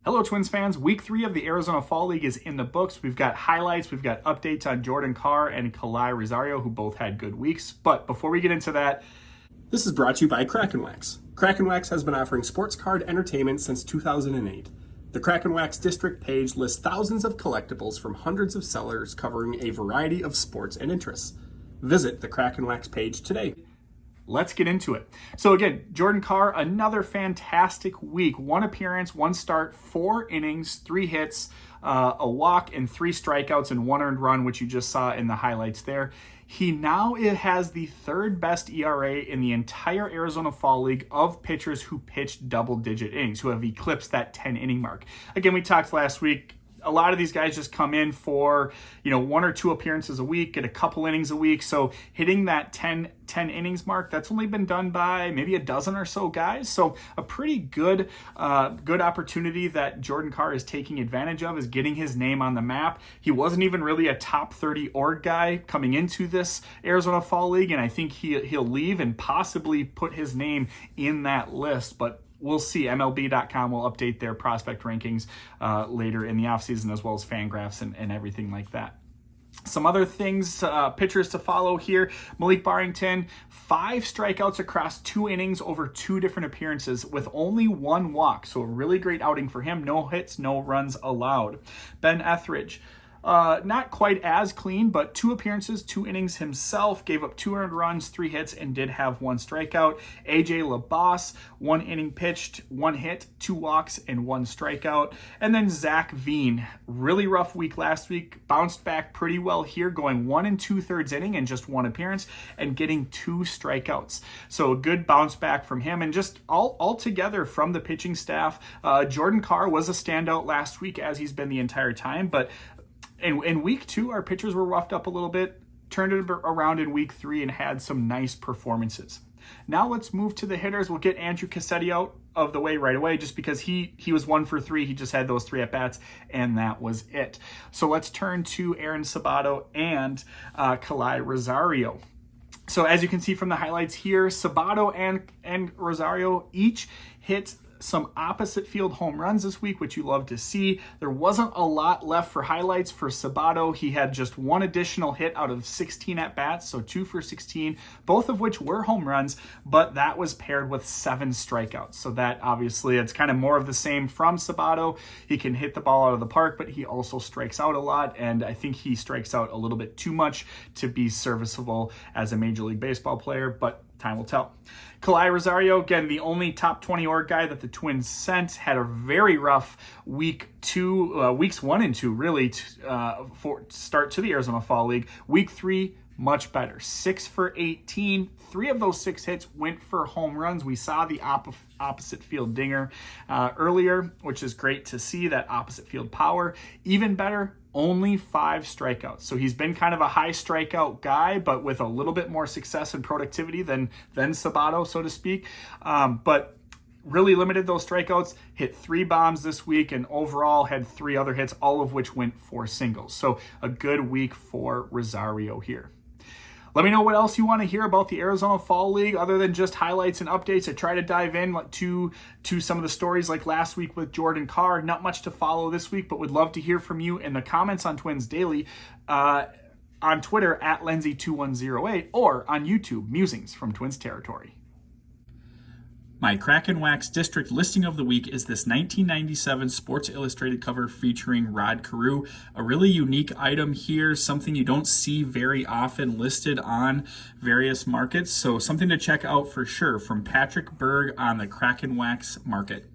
Hello, Twins fans. Week 3 of the Arizona Fall League is in the books. We've got highlights, we've got updates on Jordan Carr and Kalai Rosario, who both had good weeks. But before we get into that, this is brought to you by Kraken Wax. Kraken Wax has been offering sports card entertainment since 2008. The Kraken Wax District page lists thousands of collectibles from hundreds of sellers covering a variety of sports and interests. Visit the Kraken Wax page today. let's get into it. So again, Jordan Carr, another fantastic week. 1 appearance, 1 start, 4 innings, 3 hits, a walk, and 3 strikeouts and 1 earned run, which you just saw in the highlights there. He now has the 3rd best ERA in the entire Arizona Fall League of pitchers who pitched double-digit innings, who have eclipsed that 10-inning mark. Again, we talked last week, a lot of these guys just come in for, 1 or 2 appearances a week, get a couple innings a week. So hitting that 10 innings mark, that's only been done by maybe a dozen or so guys. So a pretty good opportunity that Jordan Carr is taking advantage of is getting his name on the map. He wasn't even really a top 30 org guy coming into this Arizona Fall League, and I think he'll leave and possibly put his name in that list. But we'll see. MLB.com will update their prospect rankings later in the offseason, as well as Fangraphs and everything like that. Some other things, pitchers to follow here. Malik Barrington, 5 strikeouts across 2 innings over 2 different appearances with only 1 walk. So a really great outing for him. No hits, no runs allowed. Ben Etheridge, not quite as clean, but 2 appearances, 2 innings himself, gave up 2 earned runs, 3 hits, and did have 1 strikeout. AJ LaBosse, 1 inning pitched, 1 hit, 2 walks, and 1 strikeout. And then Zach Veen, really rough week last week, bounced back pretty well here, going 1 2/3 inning and just 1 appearance and getting 2 strikeouts. So a good bounce back from him, and just all together from the pitching staff. Jordan Carr was a standout last week, as he's been the entire time, but in week 2, our pitchers were roughed up a little bit, turned it around in week 3, and had some nice performances. Now let's move to the hitters. We'll get Andrew Cassetti out of the way right away, just because he was 1 for 3. He just had those 3 at-bats, and that was it. So let's turn to Aaron Sabato and Kalai Rosario. So as you can see from the highlights here, Sabato and Rosario each hit some opposite field home runs this week, which you love to see. There wasn't a lot left for highlights for Sabato. He had just 1 additional hit out of 16 at-bats, so 2 for 16, both of which were home runs, but that was paired with 7 strikeouts. So that obviously, it's kind of more of the same from Sabato. He can hit the ball out of the park, but he also strikes out a lot, and I think he strikes out a little bit too much to be serviceable as a Major League Baseball player, but time will tell. Kalai Rosario, again, the only top 20 org guy that the Twins sent, had a very rough weeks 1 and 2, really, for start to the Arizona Fall League. Week 3, much better. 6 for 18. 3 of those 6 hits went for home runs. We saw the opposite field dinger earlier, which is great to see, that opposite field power. Even better, only 5 strikeouts. So he's been kind of a high strikeout guy, but with a little bit more success and productivity than Sabato, so to speak. But really limited those strikeouts, hit 3 bombs this week, and overall had 3 other hits, all of which went for singles. So a good week for Rosario here. Let me know what else you want to hear about the Arizona Fall League other than just highlights and updates. I try to dive in to some of the stories like last week with Jordan Carr. Not much to follow this week, but would love to hear from you in the comments on Twins Daily, on Twitter at Lenzy2108, or on YouTube, Musings from Twins Territory. My Kraken Wax District listing of the week is this 1997 Sports Illustrated cover featuring Rod Carew. A really unique item here, something you don't see very often listed on various markets. So something to check out for sure from Patrick Berg on the Kraken Wax Market.